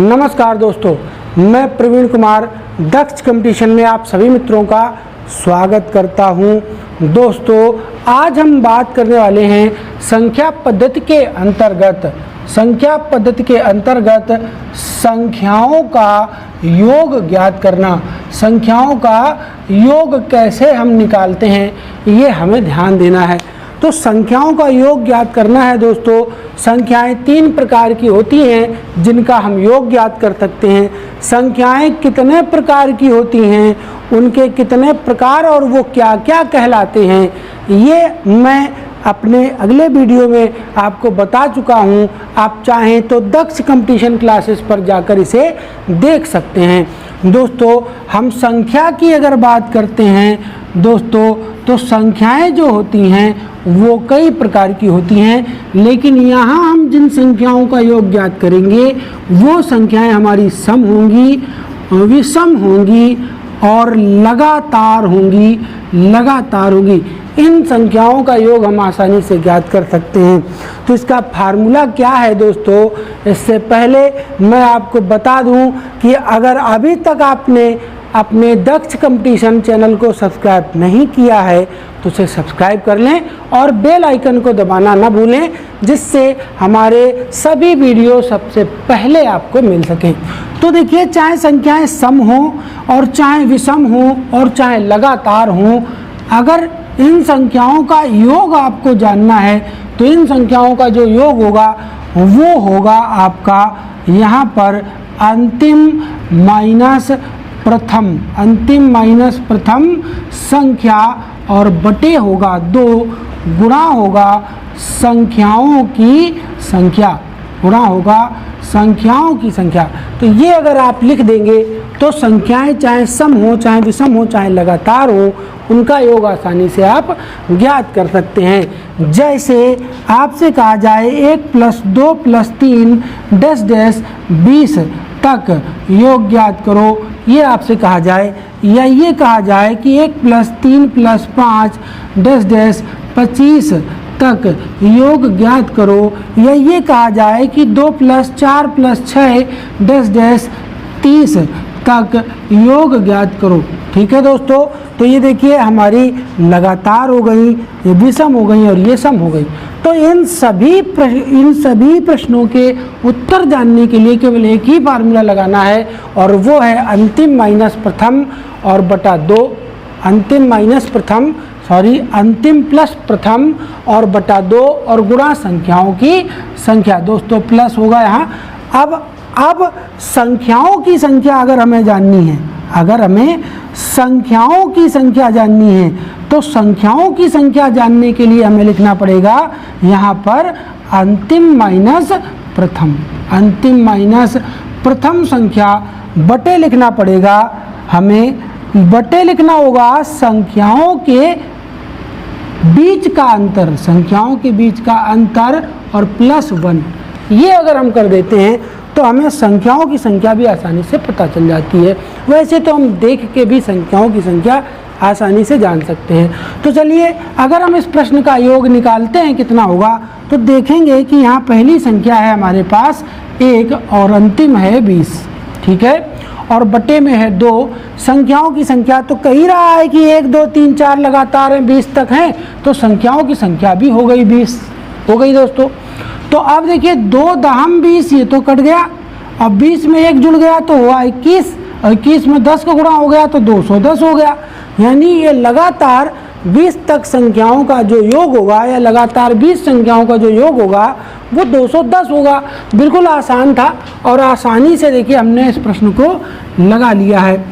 नमस्कार दोस्तों, मैं प्रवीण कुमार दक्ष कंपटीशन में आप सभी मित्रों का स्वागत करता हूं। दोस्तों, आज हम बात करने वाले हैं संख्या पद्धति के अंतर्गत संख्याओं का योग ज्ञात करना। संख्याओं का योग कैसे हम निकालते हैं, ये हमें ध्यान देना है। तो संख्याओं का योग ज्ञात करना है दोस्तों। संख्याएं तीन प्रकार की होती हैं जिनका हम योग ज्ञात कर सकते हैं। संख्याएं कितने प्रकार की होती हैं, उनके कितने प्रकार और वो क्या क्या कहलाते हैं, ये मैं अपने अगले वीडियो में आपको बता चुका हूँ। आप चाहें तो दक्ष कंपटीशन क्लासेस पर जाकर इसे देख सकते हैं। दोस्तों, हम संख्या की अगर बात करते हैं दोस्तों, तो संख्याएं जो होती हैं वो कई प्रकार की होती हैं, लेकिन यहाँ हम जिन संख्याओं का योग ज्ञात करेंगे वो संख्याएं हमारी सम होंगी, विषम होंगी और लगातार होंगी। इन संख्याओं का योग हम आसानी से ज्ञात कर सकते हैं। तो इसका फार्मूला क्या है दोस्तों, इससे पहले मैं आपको बता दूं कि अगर अभी तक आपने अपने दक्ष कंपटीशन चैनल को सब्सक्राइब नहीं किया है तो उसे सब्सक्राइब कर लें और बेल आइकन को दबाना ना भूलें, जिससे हमारे सभी वीडियो सबसे पहले आपको मिल सकें। तो देखिए, चाहे संख्याएं सम हों और चाहे विषम हों और चाहे लगातार हों, अगर इन संख्याओं का योग आपको जानना है तो इन संख्याओं का जो योग होगा वो होगा आपका यहाँ पर अंतिम माइनस प्रथम संख्या और बटे होगा 2 गुणा होगा संख्याओं की संख्या। तो ये अगर आप लिख देंगे तो संख्याएं चाहे सम हो, चाहे विषम हो, चाहे लगातार हो, उनका योग आसानी से आप ज्ञात कर सकते हैं। जैसे आपसे कहा जाए 1 + 2 + 3 20 तक योग ज्ञात करो, ये आपसे कहा जाए, या ये कहा जाए कि 1 + 3 + 5 25 तक योग ज्ञात करो, या ये कहा जाए कि 2 + 4 + 6 30 तक योग ज्ञात करो। ठीक है दोस्तों, तो ये देखिए हमारी लगातार हो गई, ये विषम हो गई और ये सम हो गई। तो इन सभी प्रश्नों के उत्तर जानने के लिए केवल एक ही फार्मूला लगाना है और वो है अंतिम प्लस प्रथम और बटा 2 और गुणा संख्याओं की संख्या। दोस्तों, प्लस होगा यहाँ। अब संख्याओं की संख्या अगर हमें जाननी है, तो संख्याओं की संख्या जानने के लिए हमें लिखना पड़ेगा यहाँ पर अंतिम माइनस प्रथम संख्या बटे लिखना पड़ेगा। हमें बटे लिखना होगा संख्याओं के बीच का अंतर और +1। ये अगर हम कर देते हैं तो हमें संख्याओं की संख्या भी आसानी से पता चल जाती है। वैसे तो हम देख के भी संख्याओं की संख्या आसानी से जान सकते हैं। तो चलिए, अगर हम इस प्रश्न का योग निकालते हैं कितना होगा, तो देखेंगे कि यहाँ पहली संख्या है हमारे पास 1 और अंतिम है 20। ठीक है, और बटे में है 2। संख्याओं की संख्या तो कह ही रहा है कि 1 2 3 4 लगातार हैं, 20 तक हैं, तो संख्याओं की संख्या भी हो गई 20 हो गई दोस्तों। तो अब देखिए 2 दहम 20, ये तो कट गया। अब 20 में 1 जुड़ गया तो हुआ 21, और 21 में 10 का गुणा हो गया तो 210 हो गया। यानी ये लगातार 20 तक संख्याओं का जो योग होगा, या लगातार 20 संख्याओं का जो योग होगा वो 210 होगा। बिल्कुल आसान था और आसानी से देखिए हमने इस प्रश्न को लगा लिया है।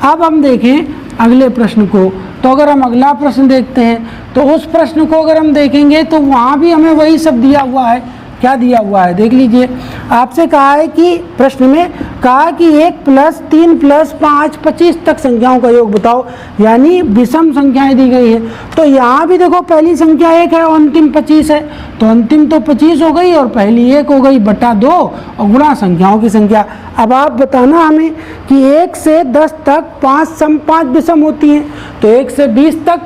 अब हम देखें अगले प्रश्न को। तो अगर हम अगला प्रश्न देखते हैं तो उस प्रश्न को अगर हम देखेंगे तो वहाँ भी हमें वही सब दिया हुआ है। क्या दिया हुआ है देख लीजिए। आपसे कहा है कि प्रश्न में कहा कि 1 + 3 + 5 25 तक संख्याओं का योग बताओ, यानी विषम संख्याएं दी गई हैं। तो यहाँ भी देखो पहली संख्या 1 है और अंतिम 25 है, तो अंतिम तो 25 हो गई और पहली 1 हो गई बटा 2 और गुणा संख्याओं की संख्या। अब आप बताना हमें कि 1 से 10 तक 5 सम 5 विषम होती हैं, तो 1 से 20 तक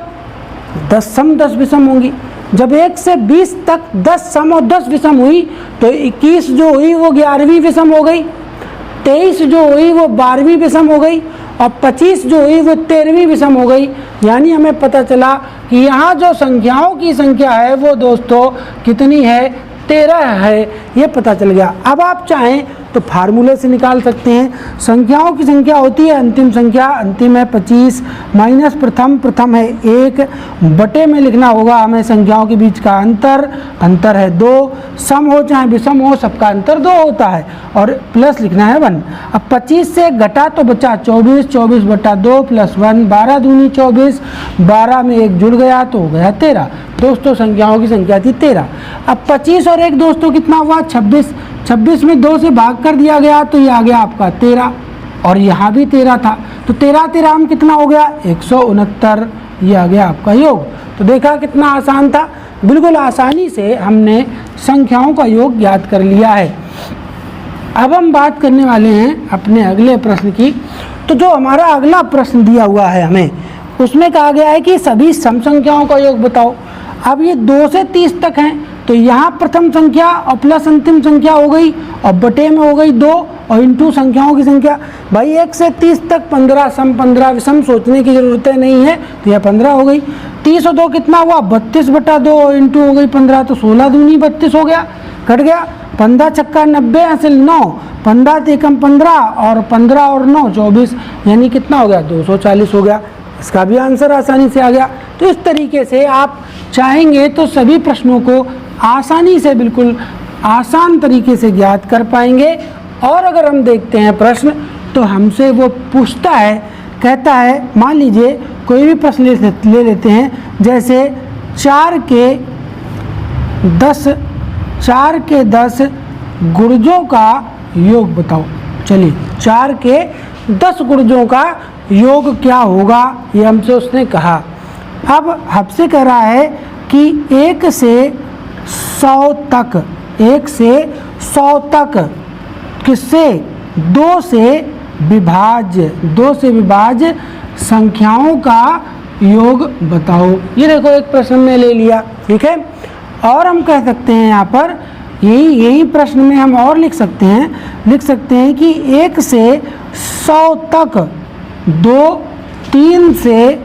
10 सम 10 विषम होंगी। जब 1 से 20 तक 10 सम और 10 विषम हुई तो 21 जो हुई वो 11वीं विषम हो गई। 23 जो हुई वो 12वीं विषम हो गई और 25 जो हुई वो 13वीं विषम हो गई। यानी हमें पता चला कि यहाँ जो संख्याओं की संख्या है वो दोस्तों कितनी है, 13 है, ये पता चल गया। अब आप चाहें तो फार्मूले से निकाल सकते हैं। संख्याओं की संख्या होती है अंतिम संख्या, अंतिम है 25 माइनस प्रथम, प्रथम है 1, बटे में लिखना होगा हमें संख्याओं के बीच का अंतर, अंतर है 2, सम हो चाहे विषम हो सबका अंतर 2 होता है और प्लस लिखना है 1। अब 25 से घटा तो बचा 24, 24 बटा 2 प्लस 1, 12 दूनी 24, 12 में 1 जुड़ गया तो हो गया 13। दोस्तों संख्याओं की संख्या थी 13। अब 25 और 1 दोस्तों कितना हुआ 26, 26 में 2 से भाग कर दिया गया तो ये आ गया आपका 13 और यहाँ भी 13 था तो 13 13 में कितना हो गया 169, ये आ गया आपका योग। तो देखा कितना आसान था, बिल्कुल आसानी से हमने संख्याओं का योग ज्ञात कर लिया है। अब हम बात करने वाले हैं अपने अगले प्रश्न की। तो जो हमारा अगला प्रश्न दिया हुआ है हमें, उसमें कहा गया है कि सभी सम संख्याओं का योग बताओ। अब ये 2 से 30 तक हैं तो यहाँ प्रथम संख्या और प्लस अंतिम संख्या हो गई और बटे में हो गई 2 और इंटू संख्याओं की संख्या। भाई 1 से 30 तक 15 सम 15 विषम, सोचने की जरूरत नहीं है तो यह 15 हो गई। 30 और 2 कितना हुआ 32 बटा 2 और इंटू हो गई 15 तो 16 दूनी 32 हो गया, कट गया। 15 छक्का 90 हासिल 9, 15 एकम 15 और 15 और 9 24, यानी कितना हो गया 240 हो गया। इसका भी आंसर आसानी से आ गया। तो इस तरीके से आप चाहेंगे तो सभी प्रश्नों को आसानी से, बिल्कुल आसान तरीके से ज्ञात कर पाएंगे। और अगर हम देखते हैं प्रश्न तो हमसे वो पूछता है, कहता है, मान लीजिए कोई भी प्रश्न ले लेते हैं, जैसे 4 के 10 गुर्जों का योग बताओ। चलिए 4 के 10 गुर्जों का योग क्या होगा ये हमसे उसने कहा। अब हमसे कह रहा है कि 1 से 100 तक, 1 से 100 तक किससे 2 से विभाज्य संख्याओं का योग बताओ। ये देखो एक प्रश्न में ले लिया, ठीक है। और हम कह सकते हैं यहाँ पर यही प्रश्न में हम और लिख सकते हैं कि 1 से 100 तक 2 3 से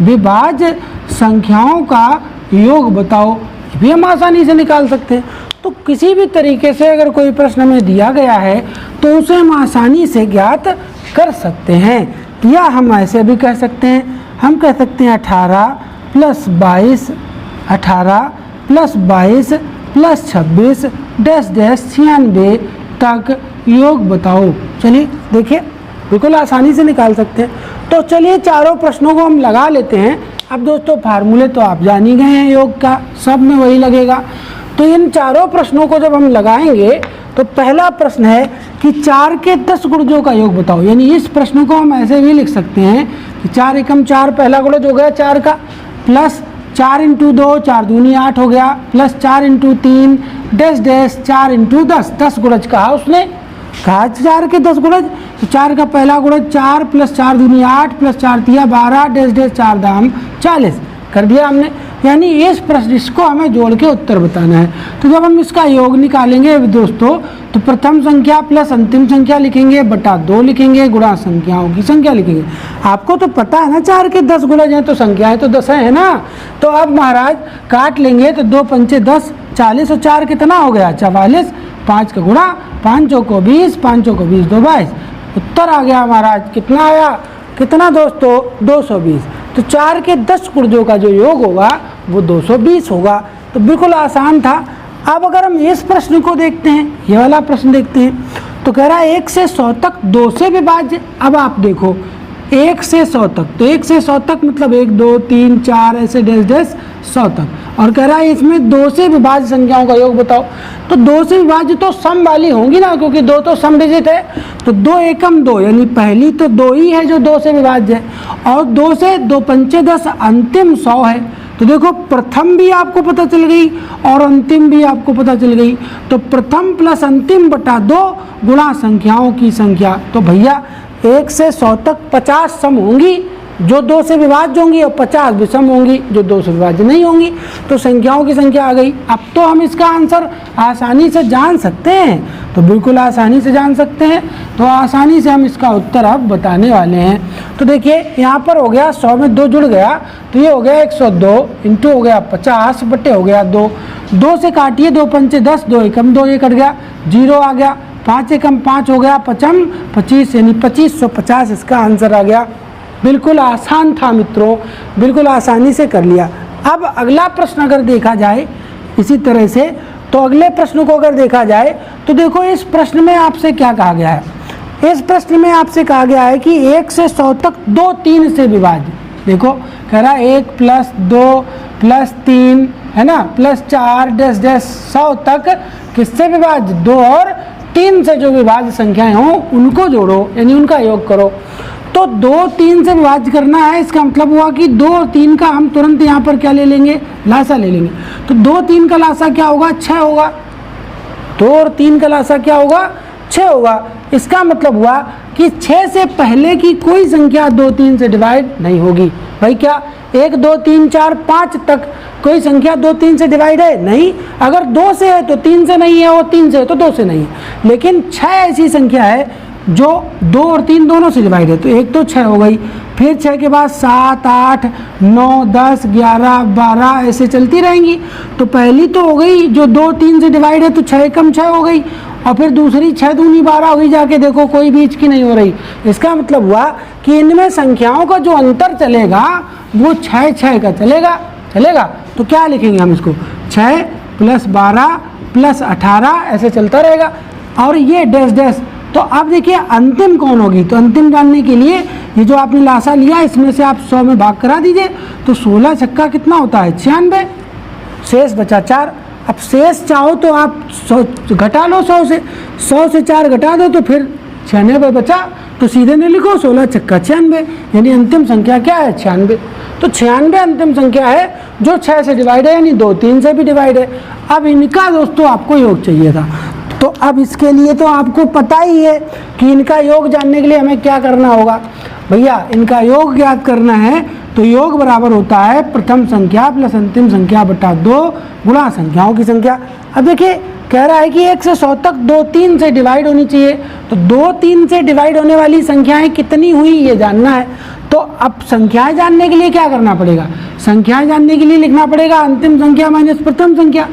विभाज्य संख्याओं का योग बताओ। ये भी हम आसानी से निकाल सकते हैं। तो किसी भी तरीके से अगर कोई प्रश्न में दिया गया है तो उसे हम आसानी से ज्ञात कर सकते हैं। या हम ऐसे भी कह सकते हैं, हम कह सकते हैं 18 प्लस 22 प्लस 26 डैश 96 तक योग बताओ। चलिए देखिए बिल्कुल आसानी से निकाल सकते हैं। तो चलिए चारों प्रश्नों को हम लगा लेते हैं। अब दोस्तों फार्मूले तो आप जान ही गए हैं योग का, सब में वही लगेगा। तो इन चारों प्रश्नों को जब हम लगाएंगे तो पहला प्रश्न है कि 4 के 10 गुणजों का योग बताओ। यानी इस प्रश्न को हम ऐसे भी लिख सकते हैं कि 4 एकम 4 पहला गुणज हो गया 4 का, प्लस 4 इंटू 2 4 दूनी 8 हो गया, plus 4 into 3 dash dash 4 into 10 10 गुणज कहा उसने, कहा 4 के 10 गुणज। तो 4 का पहला गुणज 4 प्लस 4 दूनी 8 प्लस 4 तिया 12 डैश डैश 4 दाम 40 कर दिया हमने। यानी इस प्रश्न इसको हमें जोड़ के उत्तर बताना है। तो जब हम इसका योग निकालेंगे दोस्तों तो प्रथम संख्या प्लस अंतिम संख्या लिखेंगे बटा 2 लिखेंगे गुणा संख्याओं की संख्या लिखेंगे। आपको तो पता है ना 4 के 10 गुणज हैं तो संख्याएं तो 10 है ना। तो अब महाराज काट लेंगे तो 2 पंचे 10 40 और 4 कितना हो गया 44, 5 का गुणा 5 को 20 5 को 20 2 22, उत्तर आ गया महाराज। कितना आया, कितना दोस्तों 220। तो 4 के 10 गुणजों का जो योग होगा वो 220 होगा। तो बिल्कुल आसान था। अब अगर हम इस प्रश्न को देखते हैं, ये वाला प्रश्न देखते हैं, तो कह रहा है 1 से 100 तक 2 से विभाज्य। अब आप देखो 1 से 100 तक, तो 1 से 100 तक मतलब 1 2 3 4 ऐसे डैश डैश 100 तक, और कह रहा है इसमें 2 से विभाज्य संख्याओं का योग बताओ। तो 2 से विभाज्य तो सम वाली होंगी ना, क्योंकि 2 तो सम डिजिट है। तो 2 एकम 2 यानी पहली तो 2 ही है जो 2 से विभाज्य है, और 2 से 2 पंचे 10 अंतिम 100 है। तो देखो प्रथम भी आपको पता चल गई और अंतिम भी आपको पता चल गई। तो प्रथम प्लस अंतिम बटा 2 गुणा संख्याओं की संख्या। तो भैया 1 से 100 तक 50 सम होंगी, जो 2 से विभाज्य होंगी, और 50 विषम होंगी जो 2 से विभाज्य नहीं होंगी। तो संख्याओं की संख्या आ गई। अब तो हम इसका आंसर आसानी से जान सकते हैं, तो बिल्कुल आसानी से जान सकते हैं। तो आसानी से हम इसका उत्तर अब बताने वाले हैं। तो देखिए यहाँ पर हो गया 100 में 2 जुड़ गया, तो ये हो गया 102 इंटू हो गया 50 बटे हो गया 2। 2 से काटिए, 2 पंचे 10, 2 एकम 2, ये कट गया, 0 आ गया, 5 एकम 5 हो गया, 5 25 यानी 2550 इसका आंसर आ गया। बिल्कुल आसान था मित्रों, बिल्कुल आसानी से कर लिया। अब अगला प्रश्न अगर देखा जाए इसी तरह से, तो अगले प्रश्न को अगर देखा जाए तो देखो इस प्रश्न में आपसे क्या कहा गया है। इस प्रश्न में आपसे कहा गया है कि 1 से 100 तक 2 3 से विभाज्य। देखो कह रहा है 1 + 2 + 3 है ना, +4 डैश डैश 100 तक किससे विभाज्य, 2 और 3 से जो विभाज्य संख्याएं हों उनको जोड़ो, यानी उनका योग करो। तो 2 3 से विभाज्य करना है, इसका मतलब हुआ कि 2 और 3 का हम तुरंत यहाँ पर क्या ले लेंगे, लासा ले लेंगे। तो 2 3 का लासा क्या होगा, 6 होगा। 2 और 3 का लासा क्या होगा, 6 होगा। इसका मतलब हुआ कि 6 से पहले की कोई संख्या 2 3 से डिवाइड नहीं होगी। भाई क्या 1 2 3 4 5 तक कोई संख्या 2 3 से डिवाइड है, नहीं। अगर 2 से है तो 3 से नहीं है, और 3 से है तो 2 से नहीं है। लेकिन 6 ऐसी संख्या है जो 2 और 3 दोनों से डिवाइड है। तो एक तो 6 हो गई, फिर 6 के बाद 7 8 9 10 11 12 ऐसे चलती रहेंगी। तो पहली तो हो गई जो 2 3 से डिवाइड है, तो 6 एकम 6 हो गई, और फिर दूसरी 6 दूनी 12 हुई, जाके देखो कोई बीच की नहीं हो रही। इसका मतलब हुआ कि इनमें संख्याओं का जो अंतर चलेगा वो 6 6 का चलेगा। तो क्या लिखेंगे हम इसको, 6 + 12 + 18 ऐसे चलता रहेगा, और ये डैश डैश। तो अब देखिए अंतिम कौन होगी, तो अंतिम जानने के लिए ये जो आपने लासा लिया इसमें से आप 100 में भाग करा दीजिए। तो 16 छक्का कितना होता है, 96, शेष बचा 4। अब शेष चाहो तो आप 100 घटा लो, 100 से 4 घटा दो, तो फिर 96 बचा। तो सीधे नहीं लिखो, 16 छक्का 96, यानी अंतिम संख्या क्या है, 96। तो 96 अंतिम संख्या है जो 6 से डिवाइड है, यानी 2 3 से भी डिवाइड है। अब इनका दोस्तों आपको योग चाहिए था, तो अब इसके लिए तो आपको पता ही है कि इनका योग जानने के लिए हमें क्या करना होगा। भैया इनका योग ज्ञात करना है, तो योग बराबर होता है प्रथम संख्या प्लस अंतिम संख्या बटा 2 गुणा संख्याओं की संख्या। अब देखिए कह रहा है कि 1 से 100 तक 2 3 से डिवाइड होनी चाहिए। तो 2 3 से डिवाइड होने वाली संख्याएं कितनी हुई ये जानना है। तो अब संख्याएं जानने के लिए क्या करना पड़ेगा, संख्याएं जानने के लिए लिखना पड़ेगा अंतिम संख्या माइनस प्रथम संख्या।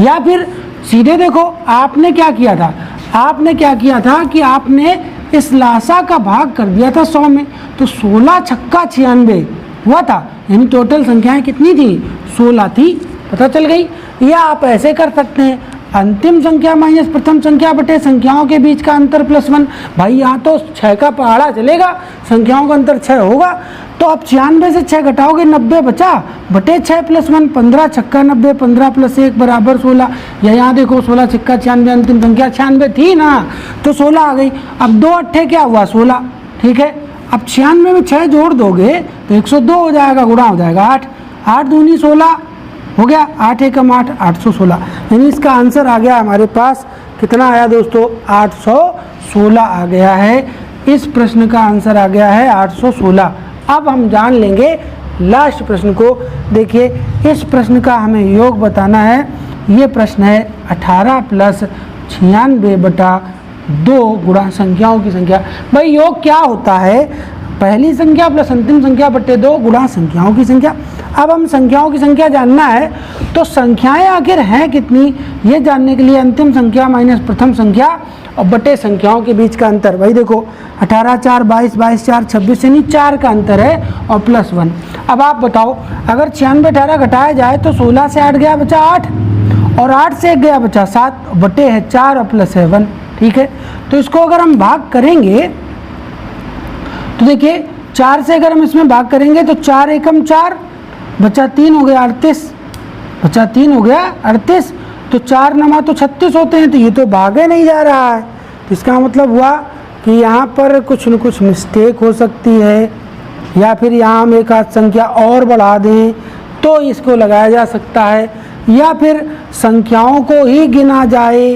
या फिर सीधे देखो आपने क्या किया था कि आपने इस लासा का भाग कर दिया था 100 में। तो 16 छक्का 96 हुआ था, यानी टोटल संख्याएं कितनी थी, 16 थी, पता चल गई। या आप ऐसे कर सकते हैं, अंतिम संख्या माइनस प्रथम संख्या बटे संख्याओं के बीच का अंतर +1। भाई यहाँ तो 6 का पहाड़ा चलेगा, संख्याओं का अंतर 6 होगा। तो आप 96 से 6 घटाओगे, 90 बचा, बटे 6 + 1, 15 छक्का 90, 15 + 1 बराबर 16। या यहाँ देखो 16 छक्का 96, अंतिम संख्या 96 थी ना, तो 16 आ गई। अब 2 अट्ठे क्या हुआ, 16, ठीक है। अब 96 में 6 जोड़ दोगे तो 102 हो जाएगा, गुणा हो जाएगा 8, 8 दूनी 16 हो गया, 8 एकम 8, 816। यानी इसका आंसर आ गया हमारे पास कितना आया दोस्तों, 816 आ गया है। इस प्रश्न का आंसर आ गया है 816। अब हम जान लेंगे लास्ट प्रश्न को। देखिए इस प्रश्न का हमें योग बताना है। ये प्रश्न है 18 + 96 बटा 2 गुणा संख्याओं की संख्या। भाई योग क्या होता है, पहली संख्या प्लस अंतिम संख्या बटे 2 गुणा संख्याओं की संख्या। अब हम संख्याओं की संख्या जानना है, तो संख्याएं आखिर हैं कितनी ये जानने के लिए अंतिम संख्या माइनस प्रथम संख्या और बटे संख्याओं के बीच का अंतर। भाई देखो 18 4 22, 22 4 26, यानी 4 का अंतर है और +1। अब आप बताओ अगर 96 18 घटाया जाए तो 16 से 8 गया बचा 8, और 8 से 1 गया बचा 7, बटे है 4 और प्लस है 1, ठीक है। तो इसको अगर हम भाग करेंगे तो देखिए 4 से अगर हम इसमें भाग करेंगे तो 4 एकम 4 बचा 3 हो गया 38, बचा 3 हो गया 38। तो 4 नमा तो 36 होते हैं, तो ये तो भागे नहीं जा रहा है। तो इसका मतलब हुआ कि यहाँ पर कुछ न कुछ मिस्टेक हो सकती है, या फिर यहाँ हम एक आध संख्या और बढ़ा दें तो इसको लगाया जा सकता है, या फिर संख्याओं को ही गिना जाए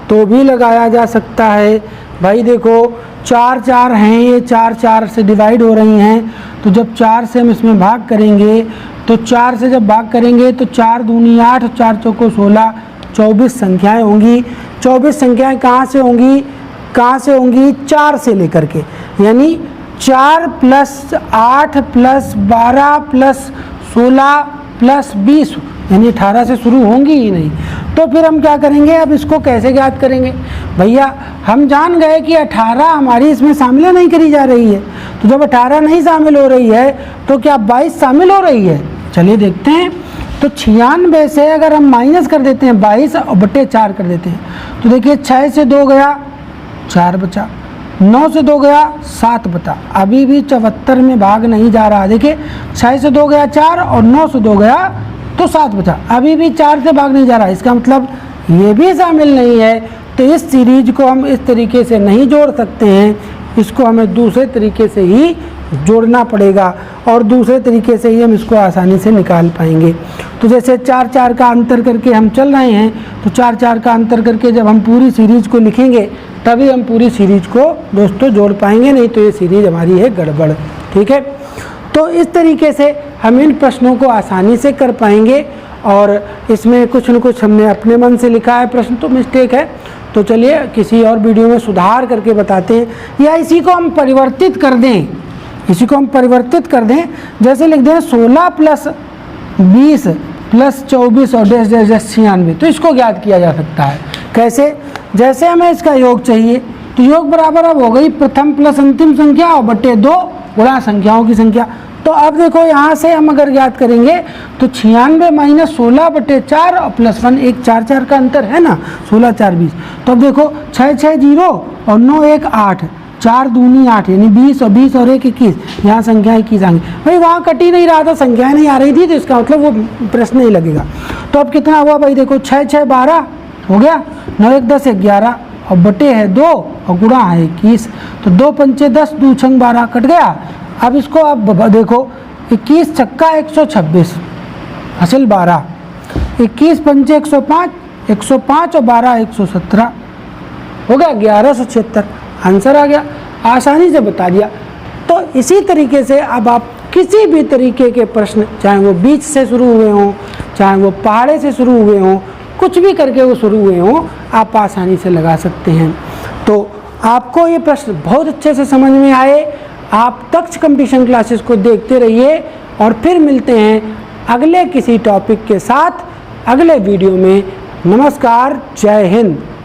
तो भी लगाया जा सकता है। भाई देखो 4 4 हैं, ये 4 4 से डिवाइड हो रही हैं, तो जब 4 से हम इसमें भाग करेंगे तो 4 से जब भाग करेंगे तो 4 दूनी 8, 4 चौको 16, 24 संख्याएं होंगी। 24 संख्याएं कहाँ से होंगी? 4 से लेकर के, यानी 4 + 8 + 12 + 16 + 20, यानी 18 से शुरू होंगी ही नहीं। तो फिर हम क्या करेंगे? अब इसको कैसे ज्ञात करेंगे? भैया हम जान गए कि 18 हमारी इसमें शामिल नहीं करी जा रही है, तो जब 18 नहीं शामिल हो रही है तो क्या 22 शामिल हो रही है? चलिए देखते हैं। तो 96 से अगर हम माइनस कर देते हैं 22 और बटे 4 कर देते हैं, तो देखिए 6 से 2 गया, 4 बचा, 9 से 2 गया, 7 बचा, अभी भी 74 में भाग नहीं जा रहा। देखिए 6 से 2 गया 4 और 9 से 2 गया तो 7 बचा, अभी भी 4 से भाग नहीं जा रहा, इसका मतलब ये भी शामिल नहीं है। तो इस सीरीज को हम इस तरीके से नहीं जोड़ सकते हैं, इसको हमें दूसरे तरीके से ही जोड़ना पड़ेगा और दूसरे तरीके से ही हम इसको आसानी से निकाल पाएंगे। तो जैसे 4 4 का अंतर करके हम चल रहे हैं, तो 4 4 का अंतर करके जब हम पूरी सीरीज को लिखेंगे तभी हम पूरी सीरीज को दोस्तों जोड़ पाएंगे, नहीं तो ये सीरीज हमारी है गड़बड़। ठीक है, तो इस तरीके से हम इन प्रश्नों को आसानी से कर पाएंगे। और इसमें कुछ न कुछ हमने अपने मन से लिखा है प्रश्न, तो मिस्टेक है, तो चलिए किसी और वीडियो में सुधार करके बताते हैं, या इसी को हम परिवर्तित कर दें, जैसे लिख दें 16 + 20 + 24 और डैश डैश डैश 96, तो इसको ज्ञात किया जा सकता है। कैसे? जैसे हमें इसका योग चाहिए, तो योग बराबर अब हो गई प्रथम प्लस अंतिम संख्या और बटे 2 गुणा संख्याओं की संख्या। तो अब देखो यहाँ से हम अगर ज्ञात करेंगे तो 96 - 16 बटे 4 और +1, एक 4 4 का अंतर है ना, 16 4 20। तो अब देखो 6 6 0 और 9 1 8, 4 दूनी 8, यानी 20 और 20 और 1 21, यहाँ संख्या 21 आएंगी। भाई वहाँ कट ही नहीं रहा था, संख्याएं नहीं आ रही थी, तो इसका मतलब वो प्रश्न नहीं लगेगा। तो अब कितना हुआ भाई? देखो 6 6 12 हो गया, 9 1 10 11 और बटे है 2 और गुणा है 21, तो 2 पंचे 10, 2 छंग 12 कट गया। अब इसको आप देखो 21 छक्का 126 हासिल 12, 21 पंचे 105, 105 और 12 117 हो गया 1176, आंसर आ गया, आसानी से बता दिया। तो इसी तरीके से अब आप किसी भी तरीके के प्रश्न, चाहे वो बीच से शुरू हुए हों, चाहे वो पहाड़े से शुरू हुए हों, कुछ भी करके वो शुरू हुए हों, आप आसानी से लगा सकते हैं। तो आपको ये प्रश्न बहुत अच्छे से समझ में आए। आप दक्ष कंपटीशन क्लासेस को देखते रहिए और फिर मिलते हैं अगले किसी टॉपिक के साथ अगले वीडियो में। नमस्कार, जय हिंद।